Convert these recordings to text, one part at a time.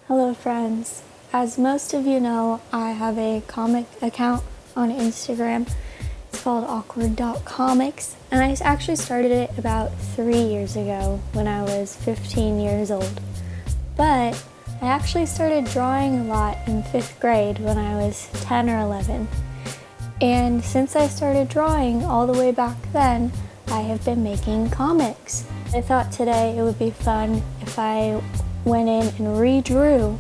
Hello friends. As most of you know, I have a comic account on Instagram. It's called awkward.comics, and I actually started it about 3 years ago when I was 15 years old. But I actually started drawing a lot in 5th grade when I was 10 or 11. And since I started drawing all the way back then, I have been making comics. I thought today it would be fun if I went in and redrew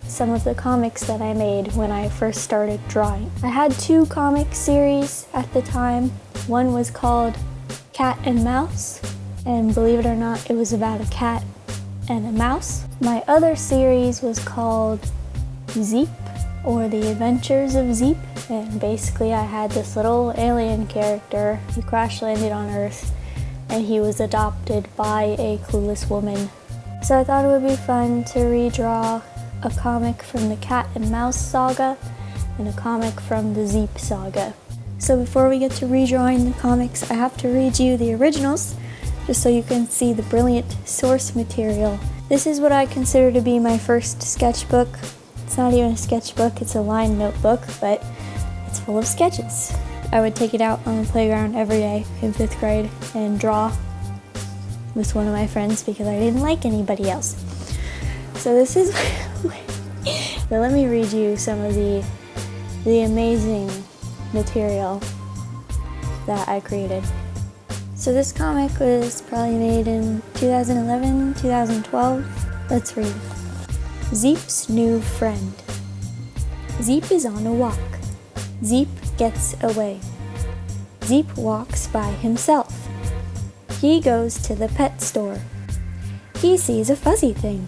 some of the comics that I made when I first started drawing. I had 2 comic series at the time. One was called Cat and Mouse, and believe it or not, it was about a cat and a mouse. My other series was called Zeep, or The Adventures of Zeep, and basically I had this little alien character. He crash landed on Earth and he was adopted by a clueless woman. So I thought it would be fun to redraw a comic from the Cat and Mouse saga and a comic from the Zeep saga. So before we get to redrawing the comics, I have to read you the originals just so you can see the brilliant source material. This is what I consider to be my first sketchbook. It's not even a sketchbook, it's a lined notebook, but it's full of sketches. I would take it out on the playground every day in 5th grade and draw with one of my friends because I didn't like anybody else. So this is, but let me read you some of the amazing material that I created. So this comic was probably made in 2011, 2012. Let's read. Zeep's new friend. Zeep is on a walk. Zeep gets away. Zeep walks by himself. He goes to the pet store. He sees a fuzzy thing.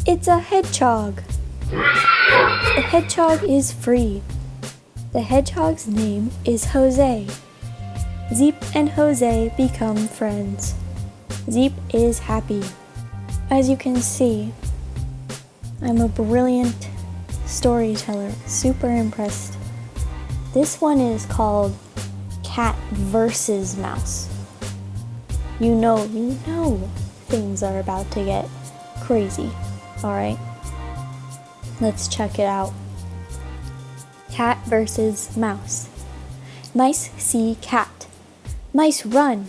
It's a hedgehog. The hedgehog is free. The hedgehog's name is Jose. Zeep and Jose become friends. Zeep is happy. As you can see, I'm a brilliant storyteller, super impressed. This one is called Cat versus Mouse. You know things are about to get crazy, alright? Let's check it out. Cat versus Mouse. Mice see cat. Mice run.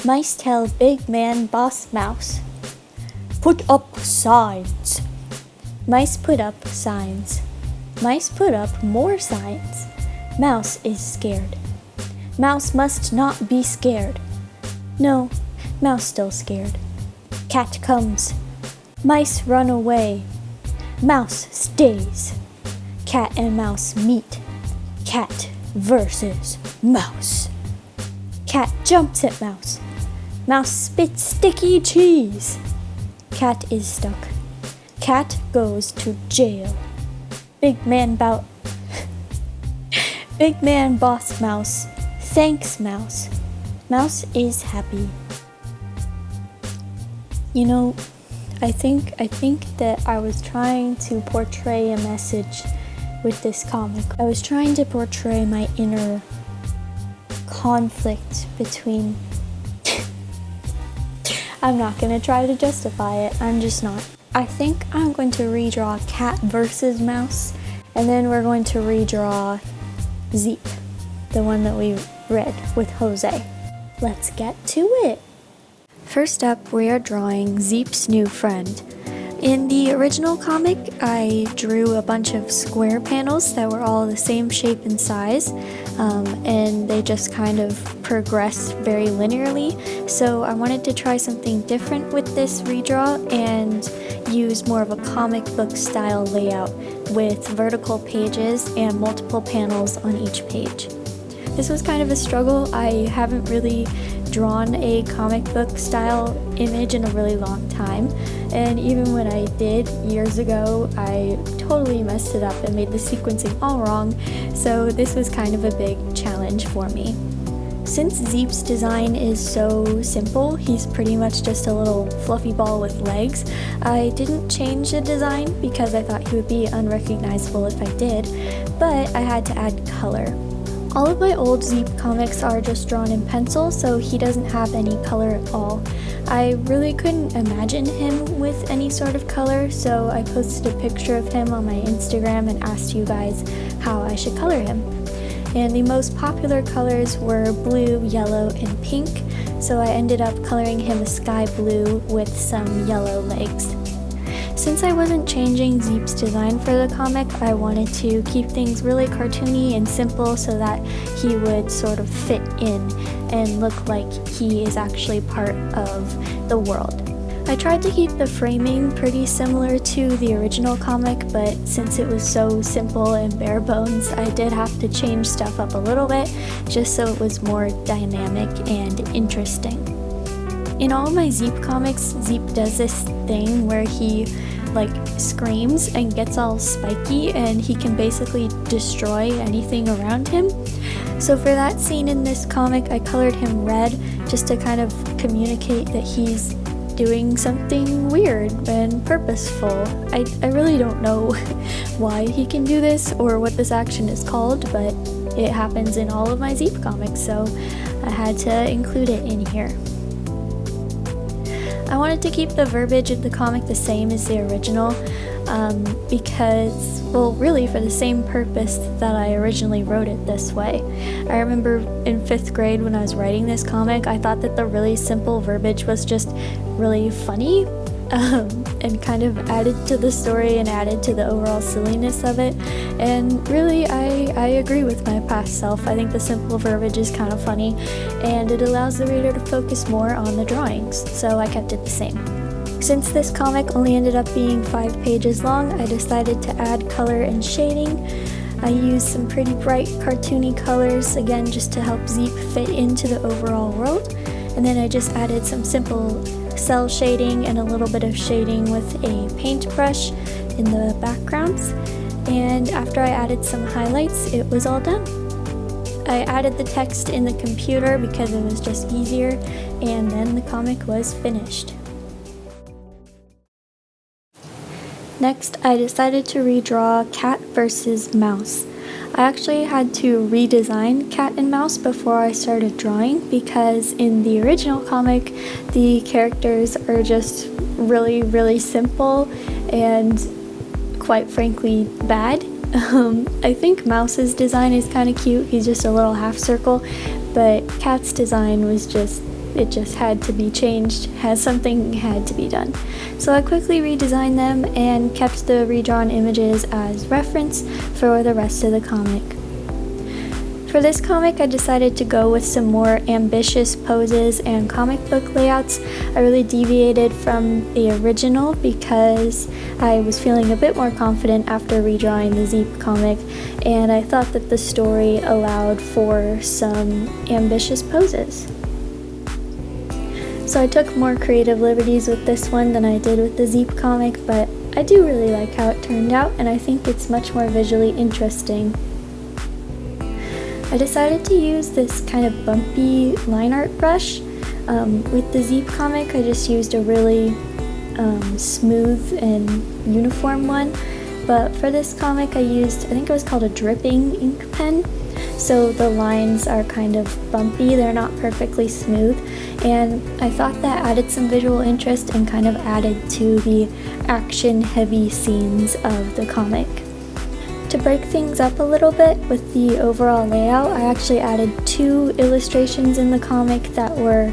Mice tell big man boss mouse, put up signs. Mice put up signs. Mice put up more signs. Mouse is scared. Mouse must not be scared. No, Mouse still scared. Cat comes. Mice run away. Mouse stays. Cat and Mouse meet. Cat versus Mouse. Cat jumps at Mouse. Mouse spits sticky cheese. Cat is stuck. Cat goes to jail. Big man boss Mouse thanks Mouse. Mouse is happy. You know, I think that I was trying to portray a message with this comic. I was trying to portray my inner conflict between I'm not gonna try to justify it, I'm just not. I think I'm going to redraw Cat versus Mouse, and then we're going to redraw Zeep, the one that we read with Jose. Let's get to it. First up, we are drawing Zeep's new friend. In the original comic, I drew a bunch of square panels that were all the same shape and size, and they just kind of progressed very linearly. So I wanted to try something different with this redraw and use more of a comic book style layout with vertical pages and multiple panels on each page. This was kind of a struggle. I haven't really drawn a comic book style image in a really long time, and even when I did years ago, I totally messed it up and made the sequencing all wrong, so this was kind of a big challenge for me. Since Zeep's design is so simple, he's pretty much just a little fluffy ball with legs, I didn't change the design because I thought he would be unrecognizable if I did, but I had to add color. All of my old Zeep comics are just drawn in pencil, so he doesn't have any color at all. I really couldn't imagine him with any sort of color, so I posted a picture of him on my Instagram and asked you guys how I should color him. And the most popular colors were blue, yellow, and pink, so I ended up coloring him a sky blue with some yellow legs. Since I wasn't changing Zeep's design for the comic, I wanted to keep things really cartoony and simple so that he would sort of fit in and look like he is actually part of the world. I tried to keep the framing pretty similar to the original comic, but since it was so simple and bare bones, I did have to change stuff up a little bit just so it was more dynamic and interesting. In all of my Zeep comics, Zeep does this thing where he screams and gets all spiky, and he can basically destroy anything around him. So for that scene in this comic, I colored him red just to kind of communicate that he's doing something weird and purposeful. I really don't know why he can do this or what this action is called, but it happens in all of my Zeep comics, so I had to include it in here. I wanted to keep the verbiage of the comic the same as the original because, well, really for the same purpose that I originally wrote it this way. I remember in 5th grade when I was writing this comic, I thought that the really simple verbiage was just really funny and kind of added to the story and added to the overall silliness of it. And really, I agree with my past self. I think the simple verbiage is kind of funny and it allows the reader to focus more on the drawings, so I kept it the same. Since this comic only ended up being 5 pages long, I decided to add color and shading. I used some pretty bright cartoony colors, again just to help Zeep fit into the overall world, and then I just added some simple cell shading and a little bit of shading with a paintbrush in the backgrounds, and after I added some highlights, it was all done. I added the text in the computer because it was just easier, and then the comic was finished. Next, I decided to redraw cat versus mouse. I actually had to redesign cat and mouse before I started drawing because in the original comic, the characters are just really, really simple and quite frankly bad. I think Mouse's design is kind of cute. He's just a little half circle, but Cat's design was just had to be changed, something had to be done. So I quickly redesigned them and kept the redrawn images as reference for the rest of the comic. For this comic, I decided to go with some more ambitious poses and comic book layouts. I really deviated from the original because I was feeling a bit more confident after redrawing the Zeep comic, and I thought that the story allowed for some ambitious poses. So I took more creative liberties with this one than I did with the Zeep comic, but I do really like how it turned out, and I think it's much more visually interesting. I decided to use this kind of bumpy line art brush. With the Zeep comic, I just used a really smooth and uniform one, but for this comic I used, I think it was called a dripping ink pen. So the lines are kind of bumpy, they're not perfectly smooth, and I thought that added some visual interest and kind of added to the action-heavy scenes of the comic. To break things up a little bit with the overall layout, I actually added 2 illustrations in the comic that were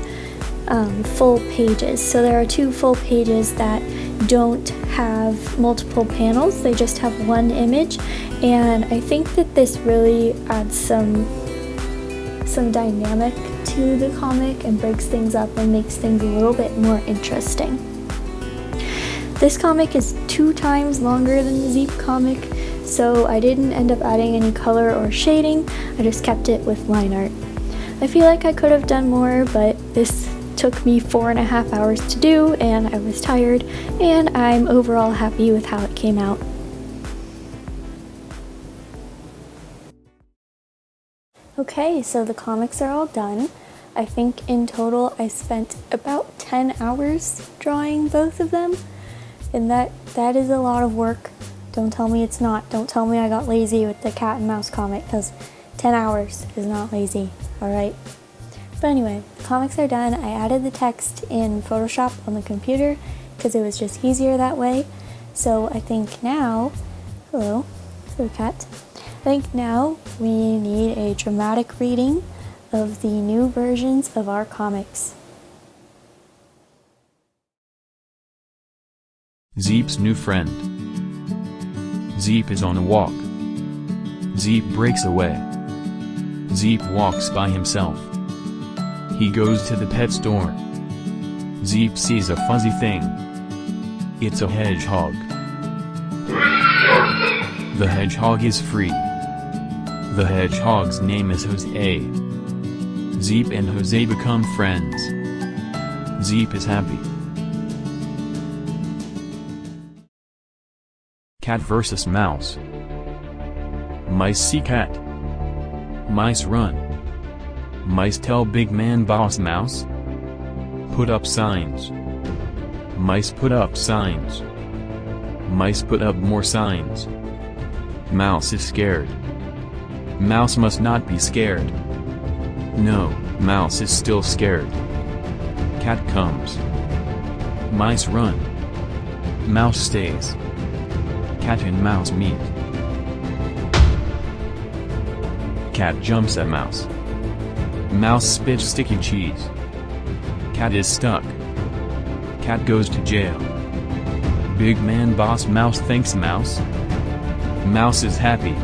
full pages. So there are 2 full pages that don't have multiple panels, they just have one image, and I think that this really adds some dynamic to the comic and breaks things up and makes things a little bit more interesting. This comic is 2 times longer than the Zeep comic, so I didn't end up adding any color or shading, I just kept it with line art. I feel like I could have done more, but this took me 4.5 hours to do, and I was tired, and I'm overall happy with how it came out. Okay, so the comics are all done. I think in total I spent about 10 hours drawing both of them, and that is a lot of work. Don't tell me it's not. Don't tell me I got lazy with the cat and mouse comic, because it 10 hours is not lazy, alright? But anyway, the comics are done. I added the text in Photoshop on the computer because it was just easier that way. So I think now, hello cat. I think now we need a dramatic reading of the new versions of our comics. Zeep's new friend. Zeep is on a walk. Zeep breaks away. Zeep walks by himself. He goes to the pet store. Zeep sees a fuzzy thing. It's a hedgehog. The hedgehog is free. The hedgehog's name is Jose. Zeep and Jose become friends. Zeep is happy. Cat versus mouse. Mice see cat. Mice run. Mice tell big man boss mouse. Put up signs. Mice put up signs. Mice put up more signs. Mouse is scared. Mouse must not be scared. No, mouse is still scared. Cat comes. Mice run. Mouse stays. Cat and mouse meet. Cat jumps at mouse. Mouse spits sticky cheese. Cat is stuck. Cat goes to jail. Big man boss mouse thanks mouse. Mouse is happy.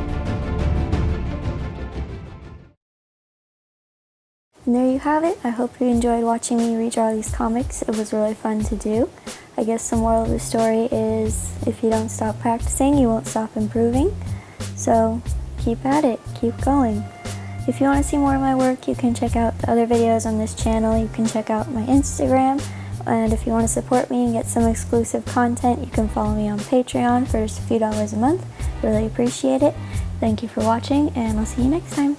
And there you have it. I hope you enjoyed watching me redraw these comics. It was really fun to do. I guess the moral of the story is if you don't stop practicing, you won't stop improving. So keep at it, keep going. If you want to see more of my work, you can check out the other videos on this channel. You can check out my Instagram. And if you want to support me and get some exclusive content, you can follow me on Patreon for just a few dollars a month. Really appreciate it. Thank you for watching, and I'll see you next time.